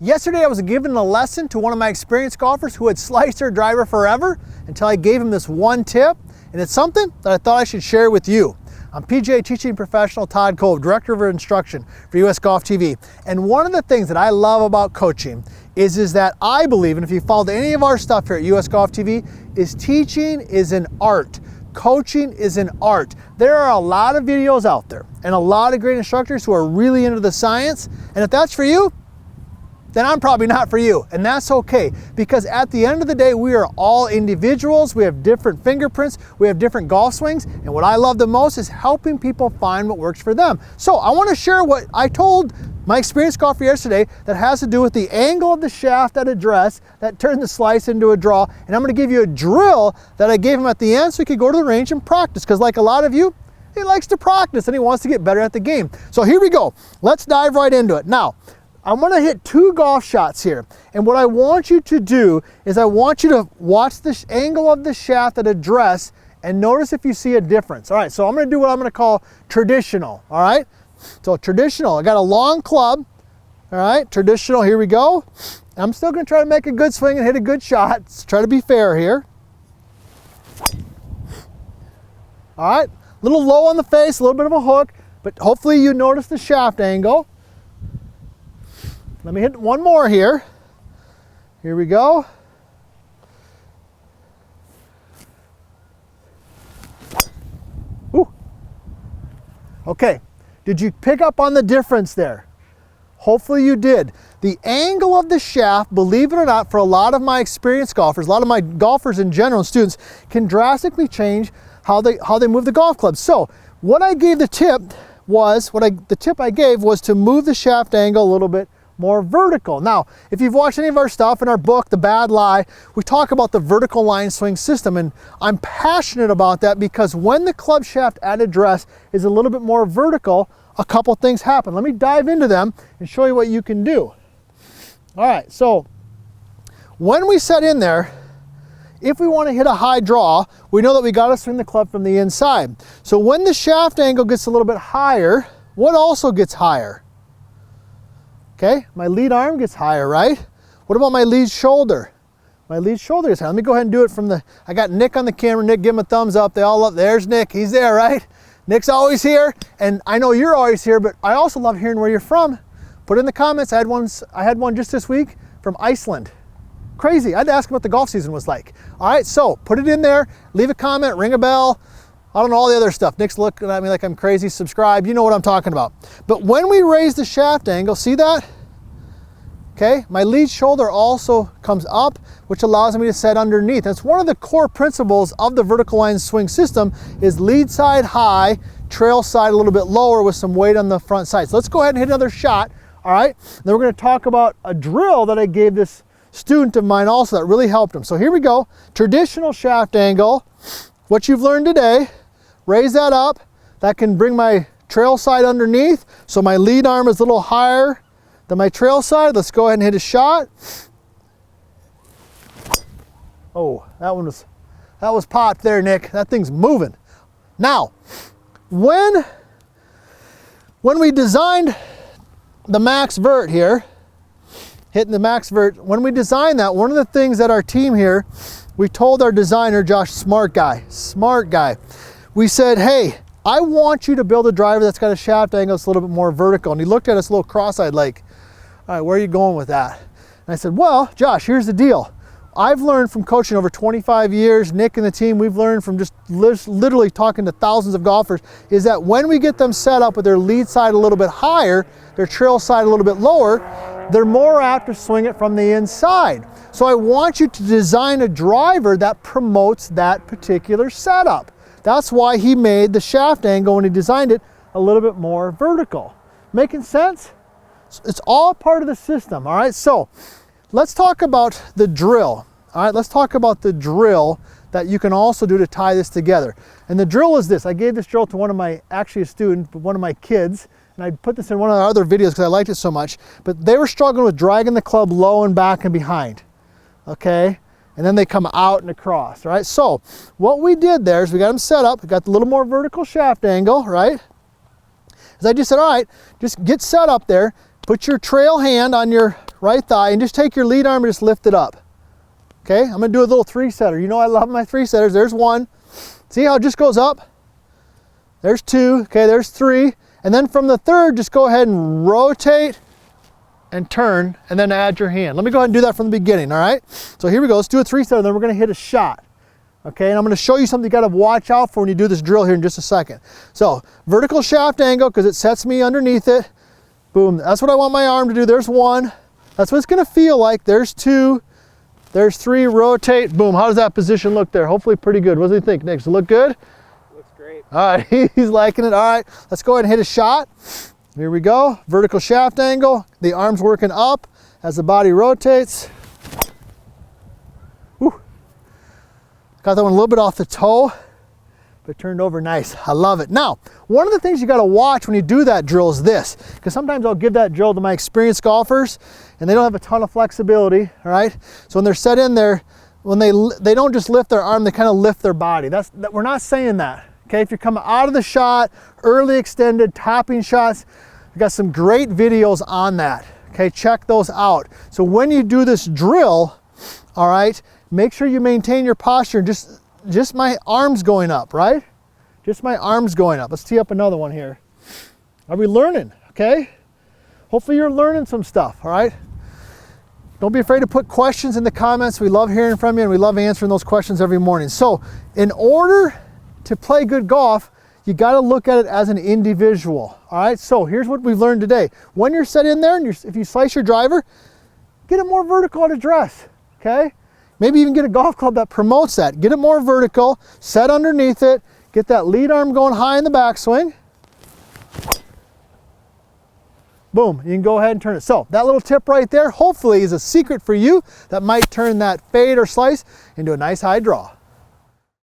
Yesterday I was giving a lesson to one of my experienced golfers who had sliced their driver forever until I gave him this one tip, and it's something that I thought I should share with you. I'm PGA teaching professional Todd Kolb, Director of Instruction for US Golf TV. And one of the things that I love about coaching is that I believe, and if you followed any of our stuff here at US Golf TV, is teaching is an art. Coaching is an art. There are a lot of videos out there and a lot of great instructors who are really into the science. And if that's for you, then I'm probably not for you, and that's okay, because at the end of the day, we are all individuals, we have different fingerprints, we have different golf swings, and what I love the most is helping people find what works for them. So I want to share what I told my experienced golfer yesterday that has to do with the angle of the shaft at address that turned the slice into a draw, and I'm going to give you a drill that I gave him at the end so he could go to the range and practice, because like a lot of you, he likes to practice and he wants to get better at the game. So here we go. Let's dive right into it. Now, I'm going to hit two golf shots here, and what I want you to do is I want you to watch the angle of the shaft at address and notice if you see a difference. All right, so I'm going to do what I'm going to call traditional. All right, so traditional, I got a long club. All right, traditional, here we go. I'm still going to try to make a good swing and hit a good shot. Let's try to be fair here. All right, a little low on the face, a little bit of a hook, but hopefully you notice the shaft angle. Let me hit one more here. Here we go. Ooh. Okay, did you pick up on the difference there? Hopefully you did. The angle of the shaft, believe it or not, for a lot of my experienced golfers, a lot of my golfers in general and students, can drastically change how they move the golf club. So what I gave the tip was, the tip I gave was to move the shaft angle a little bit more vertical. Now, if you've watched any of our stuff in our book, The Bad Lie, we talk about the vertical line swing system, and I'm passionate about that because when the club shaft at address is a little bit more vertical, a couple things happen. Let me dive into them and show you what you can do. All right, so when we set in there, if we want to hit a high draw, we know that we got to swing the club from the inside. So when the shaft angle gets a little bit higher, what also gets higher? Okay, my lead arm gets higher, right? What about my lead shoulder? My lead shoulder gets higher. Let me go ahead and do it from the, I got Nick on the camera. Nick, give him a thumbs up. They all love, there's Nick, he's there, right? Nick's always here, and I know you're always here, but I also love hearing where you're from. Put in the comments. I had one just this week from Iceland. Crazy, I had to ask him what the golf season was like. All right, so put it in there, leave a comment, ring a bell. I don't know all the other stuff. Nick's looking at me like I'm crazy. Subscribe, you know what I'm talking about. But when we raise the shaft angle, see that? Okay, my lead shoulder also comes up, which allows me to set underneath. That's one of the core principles of the vertical line swing system is lead side high, trail side a little bit lower with some weight on the front side. So let's go ahead and hit another shot, all right? Then we're gonna talk about a drill that I gave this student of mine also that really helped him. So here we go, traditional shaft angle. What you've learned today, raise that up. That can bring my trail side underneath, so my lead arm is a little higher than my trail side. Let's go ahead and hit a shot. Oh, that was popped there, Nick. That thing's moving. Now, when we designed the max vert here, hitting the max vert, when we designed that, one of the things that our team here, we told our designer, Josh, smart guy, we said, hey, I want you to build a driver that's got a shaft angle that's a little bit more vertical. And he looked at us a little cross-eyed like, all right, where are you going with that? And I said, well, Josh, here's the deal. I've learned from coaching over 25 years, Nick and the team, we've learned from just literally talking to thousands of golfers, is that when we get them set up with their lead side a little bit higher, their trail side a little bit lower, they're more apt to swing it from the inside. So I want you to design a driver that promotes that particular setup. That's why he made the shaft angle when he designed it a little bit more vertical. Making sense? It's all part of the system, all right? So let's talk about the drill, all right? Let's talk about the drill that you can also do to tie this together. And the drill is this. I gave this drill to one of my, actually a student, but one of my kids, and I put this in one of the other videos because I liked it so much, but they were struggling with dragging the club low and back and behind, okay? And then they come out and across, right? So what we did there is we got them set up, we got the little more vertical shaft angle, right? As I just said, all right, just get set up there, put your trail hand on your right thigh, and just take your lead arm and just lift it up. Okay, I'm gonna do a little 3-setter. You know I love my 3-setters. There's 1. See how it just goes up? There's 2, okay, there's 3. And then from the 3rd, just go ahead and rotate and turn, and then add your hand. Let me go ahead and do that from the beginning, all right? So here we go, let's do a 3-setter, then we're gonna hit a shot. Okay, and I'm gonna show you something you gotta watch out for when you do this drill here in just a second. So, vertical shaft angle, because it sets me underneath it. Boom, that's what I want my arm to do. There's 1. That's what it's gonna feel like. There's 2. There's 3, rotate, boom. How does that position look there? Hopefully pretty good. What do you think, Nick? Does it look good? Looks great. All right, he's liking it. All right, let's go ahead and hit a shot. Here we go, vertical shaft angle. The arm's working up as the body rotates. Whew. Got that one a little bit off the toe, but turned over nice. I love it. Now, one of the things you gotta watch when you do that drill is this, because sometimes I'll give that drill to my experienced golfers and they don't have a ton of flexibility, all right? So when they're set in there, when they don't just lift their arm, they kind of lift their body. We're not saying that, okay? If you're coming out of the shot, early extended, topping shots, we got some great videos on that, okay? Check those out. So when you do this drill, all right, make sure you maintain your posture. Just my arms going up, right? Just my arms going up. Let's tee up another one here. Are we learning, okay? Hopefully you're learning some stuff, all right? Don't be afraid to put questions in the comments. We love hearing from you and we love answering those questions every morning. So in order to play good golf, you gotta look at it as an individual, all right? So here's what we've learned today. When you're set in there and if you slice your driver, get it more vertical at address, okay? Maybe even get a golf club that promotes that. Get it more vertical, set underneath it, get that lead arm going high in the backswing. Boom, you can go ahead and turn it. So that little tip right there, hopefully is a secret for you that might turn that fade or slice into a nice high draw.